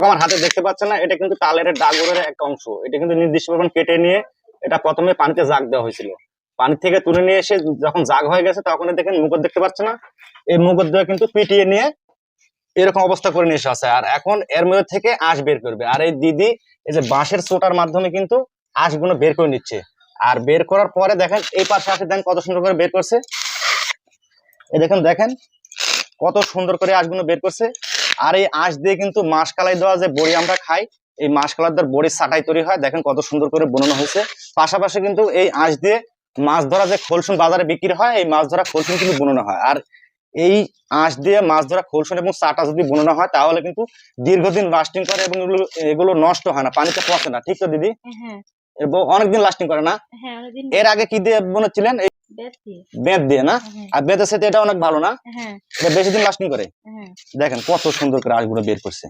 আমার হাতে দেখতে পাচ্ছেন না, এটা কিন্তু তালের ডাগরের একটা অংশ। এটা কিন্তু নির্দিষ্ট পরিমাণ কেটে নিয়ে এটা প্রথমে পানিতে জাগ দেওয়া হয়েছিল। পানি থেকে তুলে নিয়ে এসে যখন জাগ হয়ে গেছে তখন দেখেন মুগর দেখতে পাচ্ছেন না, এই মুগর দিয়ে কিন্তু পিটিয়ে নিয়ে এরকম অবস্থা করে নিয়ে আসে। আর এখন এর মধ্যে থেকে আঁশ বের করবে। আর এই দিদি এই যে বাঁশের চোটার মাধ্যমে কিন্তু আঁশগুলো বের করে নিচ্ছে। আর বের করার পরে দেখেন এই পাশে আসে দেখেন কত সুন্দর করে বের করছে। এই দেখেন দেখেন কত সুন্দর করে আঁশগুলো বের করছে। আর এই আঁশ দিয়ে কিন্তু মাসকালাই দেওয়া যে বড়ি আমরা খাই, এই মাসকালাই দেওয়ার বড়ির ছাটাই তৈরি হয়। দেখেন কত সুন্দর করে বানানো হয়েছে। পাশাপাশি কিন্তু এই আঁশ দিয়ে মাছ ধরা যে খোলসুন বাজারে বিক্রি হয়, এই মাছ ধরা খোলসুন কিন্তু বানানো হয়। আর এই আঁশ দিয়ে মাছ ধরা খোলসুন এবং চাটা যদি বানানো হয় তাহলে কিন্তু দীর্ঘদিন লাস্টিং করে এবং এগুলো নষ্ট হয় না, পানিতে পচে না। ঠিক তো দিদি? অনেকদিন লাস্টিং করে না। এর আগে কি দিয়ে বানাচ্ছিলেন? বেত দিয়ে না? আর বেতের সাথে এটা অনেক ভালো না, এটা বেশি দিন লাস্টিং করে। দেখেন কত সুন্দর করে আঁশগুলো বের করছে।